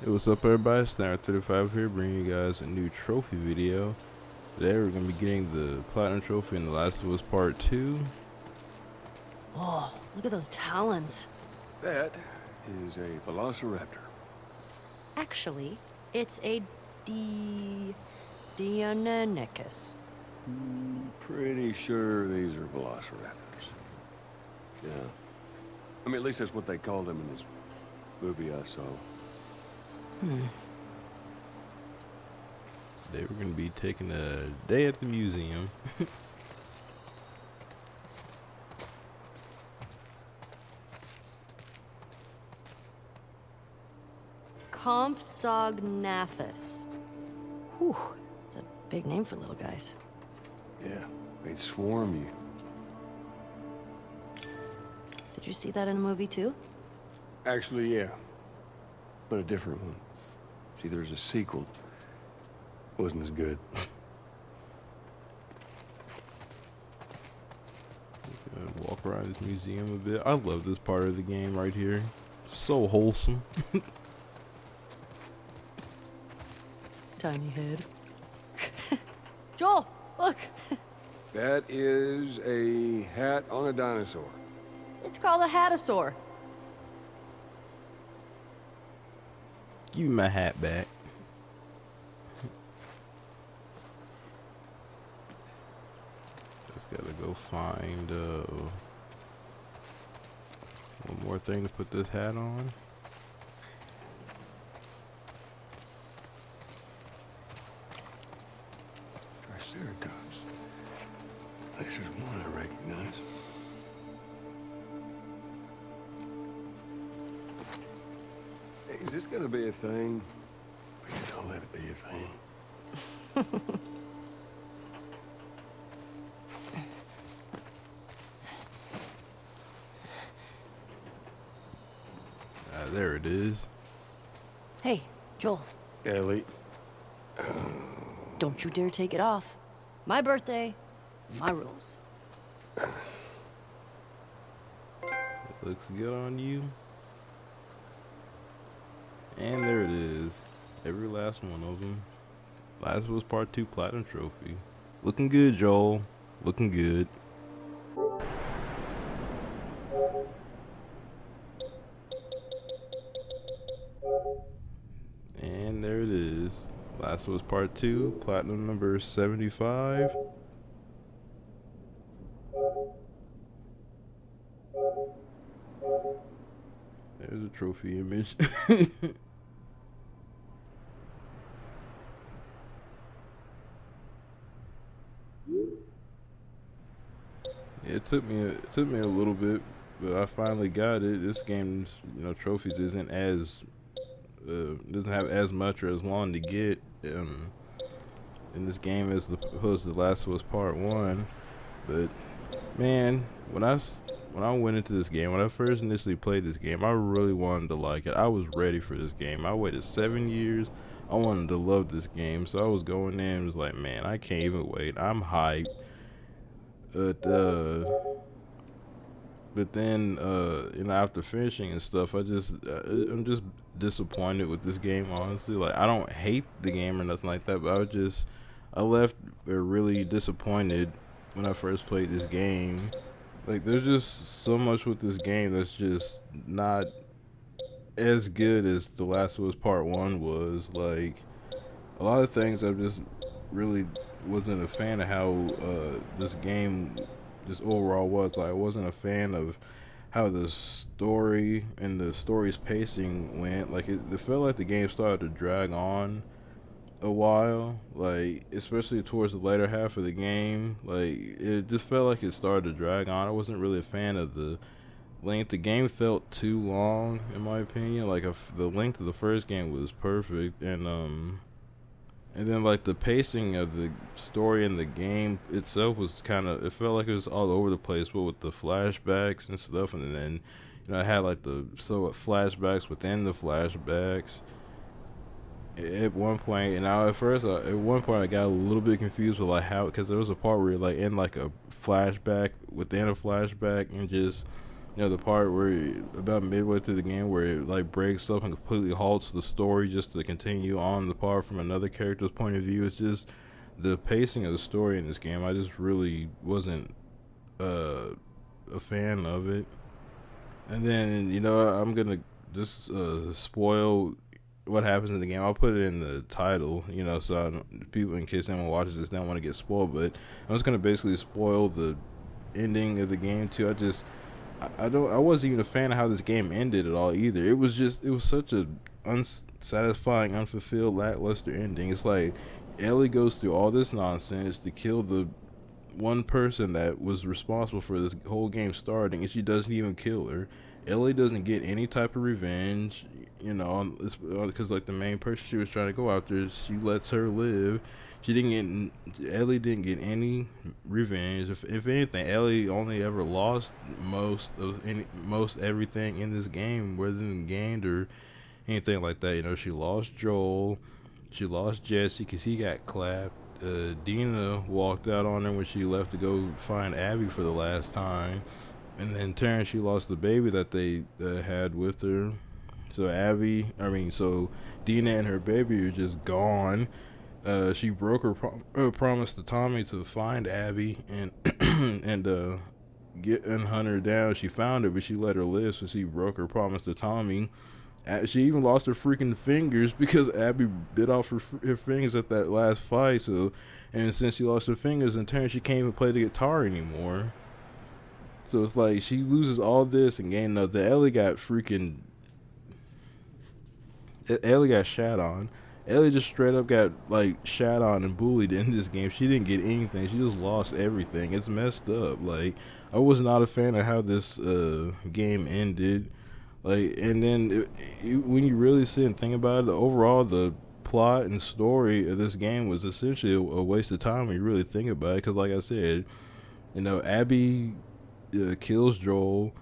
Hey, what's up everybody, Sniper35 here, bringing you guys a new trophy video. Today we're going to be getting the Platinum Trophy in The Last of Us Part 2. Oh, look at those talons. That is a velociraptor. Actually, it's a Deinonychus. Pretty sure these are velociraptors. Yeah. I mean, at least that's what they called them in this movie I saw. Today we're going to be taking a day at the museum. Compsognathus. Whew, it's a big name for little guys. Yeah, they'd swarm you. Did you see that in a movie too? Actually, yeah. But a different one. See, there's a sequel. Wasn't as good. Walk around this museum a bit. I love this part of the game right here. So wholesome. Tiny head. Joel, look! That is a hat on a dinosaur. It's called a hatasaur. Give me my hat back. Just gotta go find one more thing to put this hat on. Triceratops. At least there's one I recognize. Hey, is this gonna be a thing? Please don't let it be a thing. There it is. Hey, Joel, Ellie. don't you dare take it off. My birthday, my rules. It looks good on you. And there it is. Every last one of them. Last was Part 2 Platinum Trophy. Looking good, Joel. Looking good. And there it is. Last was Part 2, Platinum number 75. There's a trophy image. It took me a little bit, but I finally got it. This game's trophies isn't as doesn't have as much or as long to get in this game as opposed to The Last of Us Part 1. But man, when I went into this game, when I first initially played this game, I really wanted to like it. I was ready for this game. I waited 7 years. I wanted to love this game, so I was going in and was like, man, I can't even wait. I'm hyped. But then after finishing and stuff, I'm just disappointed with this game, honestly. Like, I don't hate the game or nothing like that, but I left really disappointed when I first played this game. Like, there's just so much with this game that's just not as good as The Last of Us Part 1 was. Like, a lot of things I just really wasn't a fan of how this game just overall was. Like, I wasn't a fan of how the story and the story's pacing went. Like, it felt like the game started to drag on a while, like especially towards the later half of the game. Like, it just felt like it started to drag on. I wasn't really a fan of the length. The game felt too long, in my opinion. Like, the length of the first game was perfect, and then like the pacing of the story and the game itself was it felt like it was all over the place, but with the flashbacks and stuff, and then I had like the flashbacks within the flashbacks at one point. And at one point I got a little bit confused with like how, because there was a part where you're like in like a flashback within a flashback, and just You know, the part where about midway through the game where it like breaks up and completely halts the story just to continue on the part from another character's point of view. It's just the pacing of the story in this game. I just really wasn't uh, a fan of it. And then I'm gonna just spoil what happens in the game. I'll put it in the title, so people, in case anyone watches this, don't want to get spoiled. But I'm just gonna basically spoil the ending of the game too. I wasn't even a fan of how this game ended at all either. It was such a unsatisfying, unfulfilled, lackluster ending. It's like Ellie goes through all this nonsense to kill the one person that was responsible for this whole game starting, and she doesn't even kill her. Ellie doesn't get any type of revenge, because like the main person she was trying to go after, she lets her live. Ellie didn't get any revenge. If anything, Ellie only ever lost most everything in this game, rather than gained or anything like that. She lost Joel, she lost Jesse because he got clapped. Dina walked out on her when she left to go find Abby for the last time, and then Terrence, she lost the baby that they had with her. So Dina and her baby are just gone. She broke her promise to Tommy to find Abby and and hunt her down. She found her, but she let her live, so she broke her promise to Tommy. She even lost her freaking fingers because Abby bit off her fingers at that last fight. So, and since she lost her fingers, in turn, she can't even play the guitar anymore. So it's like she loses all this and gain nothing. Ellie got shat on. Ellie just straight up got like shat on and bullied in this game. She didn't get anything. She just lost everything. It's messed up. Like, I was not a fan of how this game ended. Like, and then when you really sit and think about it, overall the plot and story of this game was essentially a waste of time when you really think about it. Because, like I said, Abby kills Joel.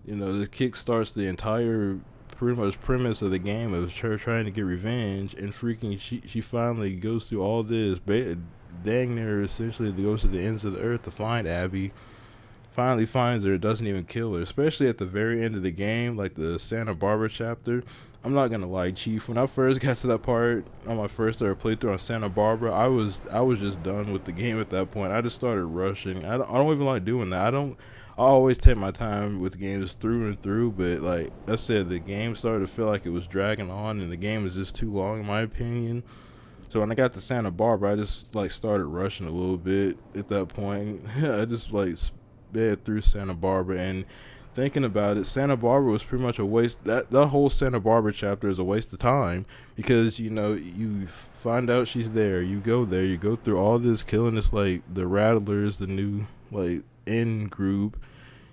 The kick starts the entire pretty much premise of the game of her trying to get revenge, and freaking she finally goes through all this, dang near essentially goes to the ends of the earth to find Abby. Finally finds her, doesn't even kill her, especially at the very end of the game, like the Santa Barbara chapter. I'm not gonna lie, Chief, when I first got to that part on my first ever playthrough on Santa Barbara, I was just done with the game at that point. I just started rushing. I don't even like doing that. I always take my time with games through and through, but like I said, the game started to feel like it was dragging on, and the game was just too long in my opinion. So when I got to Santa Barbara, I just like started rushing a little bit at that point. I just like sped through Santa Barbara, and thinking about it, Santa Barbara was pretty much a waste. That whole Santa Barbara chapter is a waste of time because you find out she's there, you go there, you go through all this killing this like the Rattlers, the new like end group.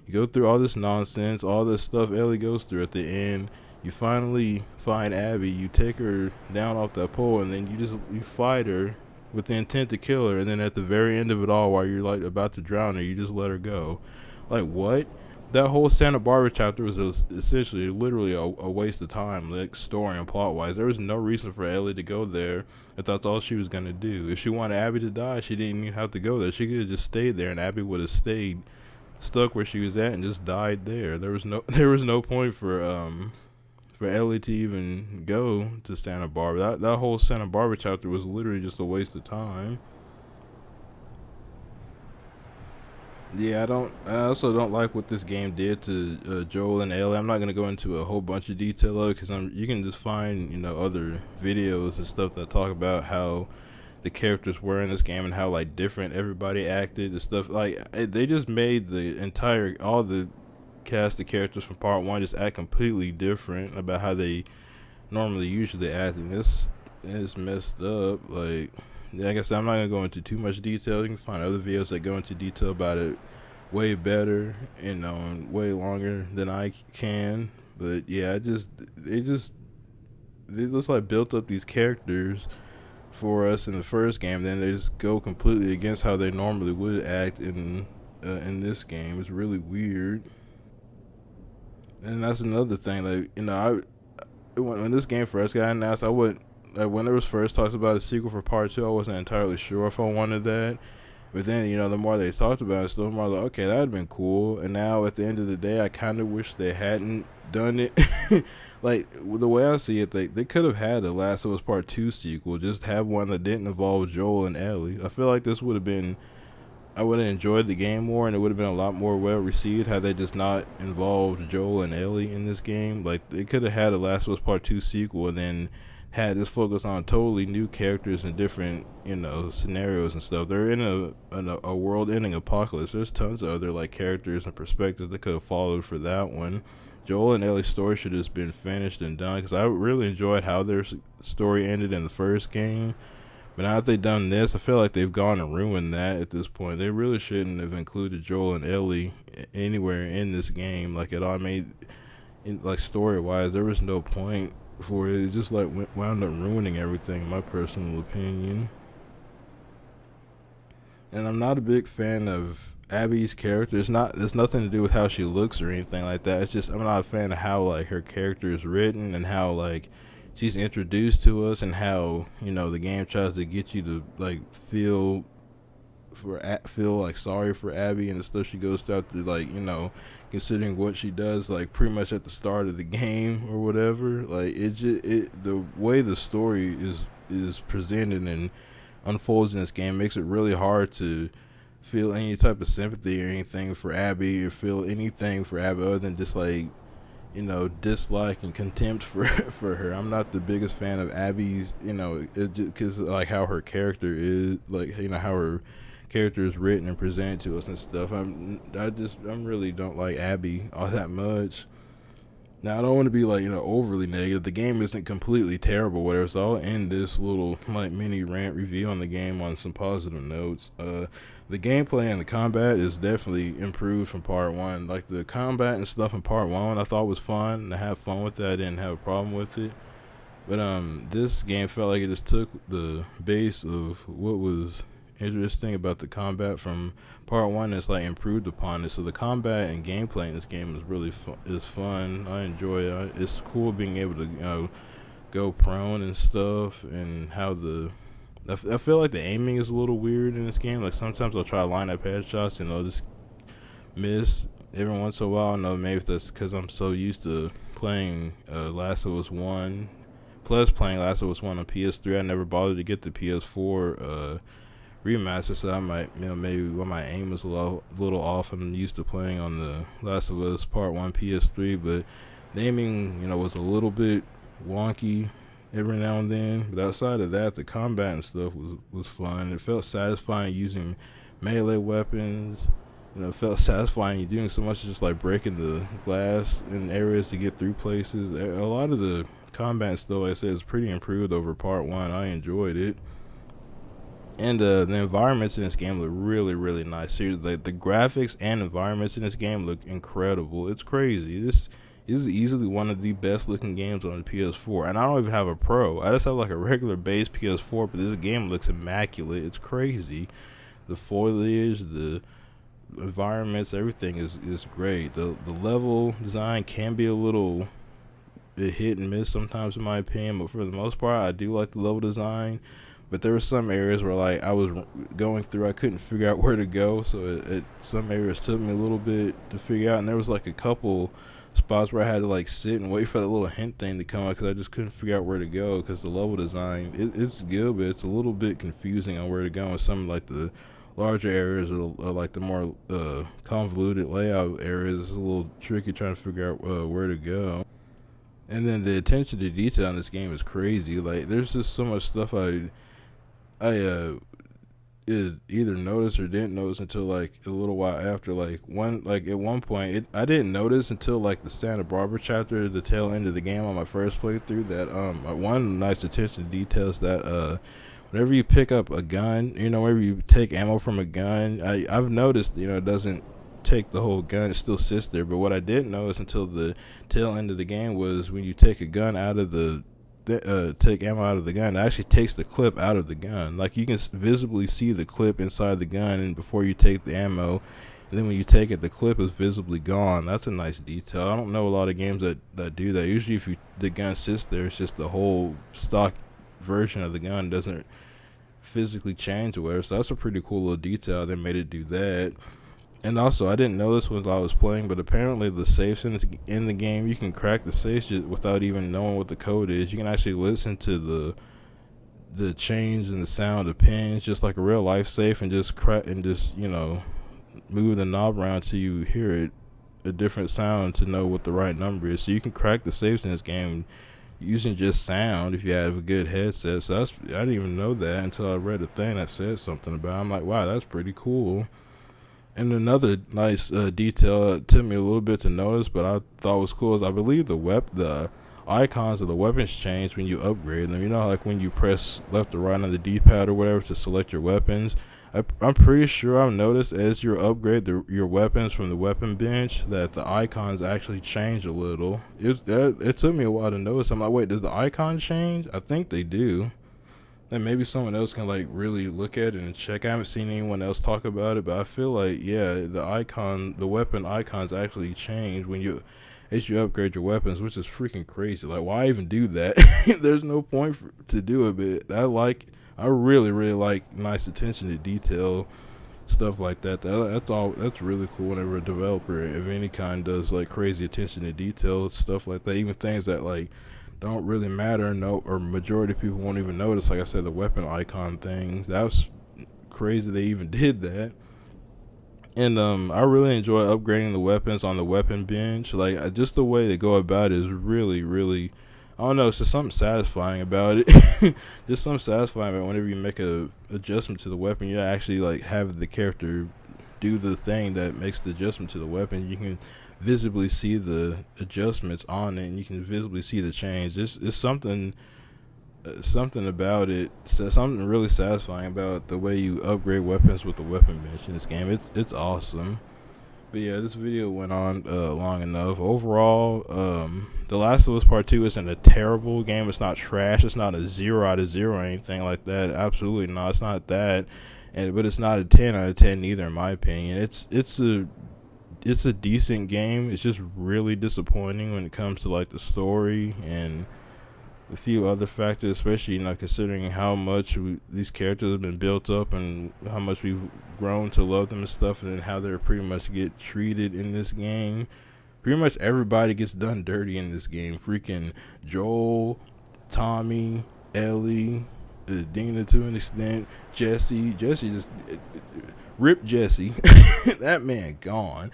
You go through all this nonsense, all this stuff Ellie goes through at the end. You finally find Abby, you take her down off that pole, and then you fight her with the intent to kill her, and then at the very end of it all, while you're like about to drown her, you just let her go. Like, what? That whole Santa Barbara chapter was essentially literally a waste of time, like story and plot wise. There was no reason for Ellie to go there if that's all she was gonna do. If she wanted Abby to die, she didn't even have to go there. She could have just stayed there, and Abby would have stayed stuck where she was at and just died there. There was no point for Ellie to even go to Santa Barbara. That whole Santa Barbara chapter was literally just a waste of time. Yeah, I also don't like what this game did to Joel and Ellie. I'm not gonna go into a whole bunch of detail of it because you can just find other videos and stuff that talk about how the characters were in this game and how like different everybody acted and stuff. Like they just made all the cast of characters from part one just act completely different about how they normally usually act, and this is messed up. Like I said, I'm not gonna go into too much detail. You can find other videos that go into detail about it way better and way longer than I can. But yeah, they just like built up these characters for us in the first game, then they just go completely against how they normally would act in this game. It's really weird. And that's another thing, like when this game first got announced, I wouldn't, like when there was first talks about a sequel for part 2, I wasn't entirely sure if I wanted that. But then, the more they talked about it, the more like, okay, that would have been cool. And now at the end of the day, I kind of wish they hadn't done it. Like, the way I see it, they could have had a Last of Us Part 2 sequel. Just have one that didn't involve Joel and Ellie. I feel like this would have been, I would have enjoyed the game more, and it would have been a lot more well received had they just not involved Joel and Ellie in this game. Like, they could have had a Last of Us Part 2 sequel and then had this focus on totally new characters and different, scenarios and stuff. They're in a world-ending apocalypse. There's tons of other like characters and perspectives that could have followed for that one. Joel and Ellie's story should have just been finished and done, because I really enjoyed how their story ended in the first game. But now that they've done this, I feel like they've gone and ruined that at this point. They really shouldn't have included Joel and Ellie anywhere in this game. Like, it all made, like, story-wise, there was no point for it. It just like wound up ruining everything, in my personal opinion. And I'm not a big fan of Abby's character. There's nothing to do with how she looks or anything like that. It's just I'm not a fan of how like her character is written and how like she's introduced to us, and how the game tries to get you to like feel like sorry for Abby and the stuff she goes through, to like considering what she does like pretty much at the start of the game or whatever. Like, the way the story is presented and unfolds in this game makes it really hard to feel any type of sympathy or anything for Abby, or feel anything for Abby other than just like dislike and contempt for her. I'm not the biggest fan of Abby's, because like how her character is, like how her character is written and presented to us and stuff. I really don't like Abby all that much. Now, I don't want to be like overly negative. The game isn't completely terrible, whatever. So I'll end this little like mini rant review on the game on some positive notes. The gameplay and the combat is definitely improved from part one. Like, the combat and stuff in part one, I thought was fun, and I have fun with it. I didn't have a problem with it. But this game felt like it just took the base of what was interesting about the combat from part one, it's like improved upon it. So the combat and gameplay in this game is really fun. I enjoy it. It's cool being able to go prone and stuff, and how I feel like the aiming is a little weird in this game. Like, sometimes I'll try to line up headshots and I'll just miss every once in a while. I don't know, maybe that's because I'm so used to playing Last of Us 1, plus playing Last of Us 1 on PS3. I never bothered to get the PS4 remaster, so I might, maybe when my aim is a little off, I'm used to playing on the Last of Us Part 1 PS3, but the aiming, was a little bit wonky every now and then. But outside of that, the combat and stuff was fun. It felt satisfying using melee weapons. It felt satisfying doing so much as just like breaking the glass in areas to get through places. A lot of the combat stuff, like I said, is pretty improved over part one. I enjoyed it. And the environments in this game look really, really nice. Seriously, the graphics and environments in this game look incredible. It's crazy. This is easily one of the best looking games on the PS4. And I don't even have a Pro. I just have like a regular base PS4, but this game looks immaculate. It's crazy. The foliage, the environments, everything is great. The level design can be a little hit and miss sometimes, in my opinion, but for the most part, I do like the level design. But there were some areas where like I was going through, I couldn't figure out where to go, so some areas took me a little bit to figure out, and there was like a couple spots where I had to like sit and wait for the little hint thing to come out, because I just couldn't figure out where to go, because the level design, it's good, but it's a little bit confusing on where to go, and some like the larger areas are like the more convoluted layout areas. It's a little tricky trying to figure out where to go. And then the attention to detail in this game is crazy. Like, there's just so much stuff I either noticed or didn't notice until like a little while after. Like at one point, I didn't notice until like the Santa Barbara chapter, the tail end of the game on my first playthrough, that one nice attention to details that whenever you pick up a gun, whenever you take ammo from a gun, I've noticed, it doesn't take the whole gun, it still sits there. But what I didn't notice until the tail end of the game was when you take a gun out of take ammo out of the gun, it actually takes the clip out of the gun. Like, you can visibly see the clip inside the gun, and before you take the ammo, and then when you take it, the clip is visibly gone. That's a nice detail. I don't know a lot of games that do that. Usually if the gun sits there, it's just the whole stock version of the gun doesn't physically change or whatever. So that's a pretty cool little detail. They made it do that. And also, I didn't know this when I was playing, but apparently the safes in the game, you can crack the safes without even knowing what the code is. You can actually listen to the change in the sound of pins, just like a real life safe, and just crack and just move the knob around till you hear it, a different sound to know what the right number is. So you can crack the safes in this game using just sound if you have a good headset. So I didn't even know that until I read a thing that said something about it. I'm like, wow, that's pretty cool. And another nice detail, it took me a little bit to notice, but I thought was cool, is I believe the icons of the weapons change when you upgrade them. You know, like when you press left or right on the D-pad or whatever to select your weapons. I'm pretty sure I've noticed as you upgrade your weapons from the weapon bench that the icons actually change a little. It took me a while to notice. I'm like, wait, does the icon change? I think they do. And maybe someone else can like really look at it and check. I haven't seen anyone else talk about it, but I feel like the weapon icons actually change as you upgrade your weapons, which is freaking crazy. Like, why even do that? There's no point to do it, but I really like nice attention to detail, stuff like that. That's really cool whenever a developer of any kind does like crazy attention to detail, stuff like that. Even things that like don't really matter, or majority of people won't even notice. Like I said, the weapon icon things, that was crazy they even did that. And I really enjoy upgrading the weapons on the weapon bench. Like, just the way they go about it is really, I don't know, it's just something satisfying about it. Just something satisfying about whenever you make a adjustment to the weapon, you actually like have the character do the thing that makes the adjustment to the weapon. You can visibly see the adjustments on it, and you can visibly see the change. It's something about it, something really satisfying about the way you upgrade weapons with the weapon bench in this game. It's awesome. But yeah, this video went on long enough. Overall, The Last of Us Part 2 isn't a terrible game. It's not trash. It's not a 0 out of 0 or anything like that. Absolutely not. It's not that. But it's not a 10 out of 10 either, in my opinion. It's a decent game. It's just really disappointing when it comes to like the story and a few other factors, especially considering how much these characters have been built up and how much we've grown to love them and stuff, and then how they're pretty much get treated in this game. Pretty much everybody gets done dirty in this game. Freaking Joel, Tommy, Ellie, Dina to an extent, Jesse just rip Jesse. That man gone.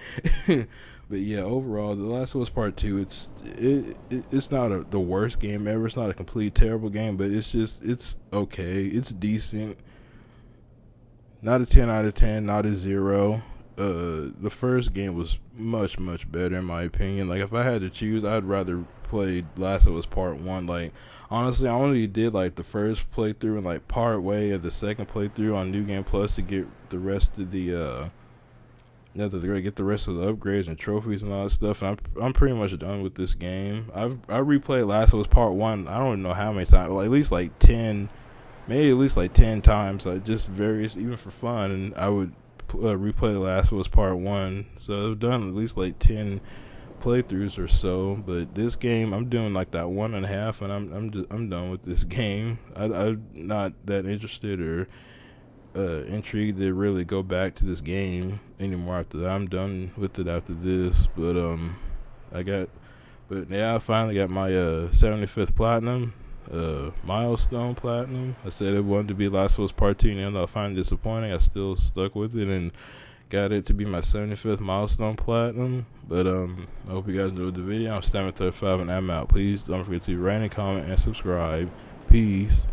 But yeah, overall, The Last of Us Part 2, it's not the worst game ever. It's not a complete terrible game, but it's okay. It's decent. Not a 10 out of 10, not a 0. The first game was much better in my opinion. Like, if I had to choose, I'd rather play Last of Us Part 1. Like, honestly, I only did like the first playthrough and like part way of the second playthrough on New Game Plus to get the rest of the get the rest of the upgrades and trophies and all that stuff. And I'm pretty much done with this game. I replayed Last of Us Part 1, I don't know how many times, at least like 10, maybe at least like 10 times, like just various, even for fun. And I would replay Last of Us Part 1. So I've done at least like 10 playthroughs or so. But this game, I'm doing like that 1.5, and I'm done with this game. I'm not that interested or intrigued to really go back to this game anymore after that. I'm done with it after this. But I finally got my 75th platinum, Milestone platinum. I said it wanted to be Last of Us Part 2, and I find it disappointing. I still stuck with it and got it to be my 75th Milestone platinum. But I hope you guys enjoyed the video. I'm Stammer35 and I'm out. Please don't forget to rate and comment and subscribe. Peace.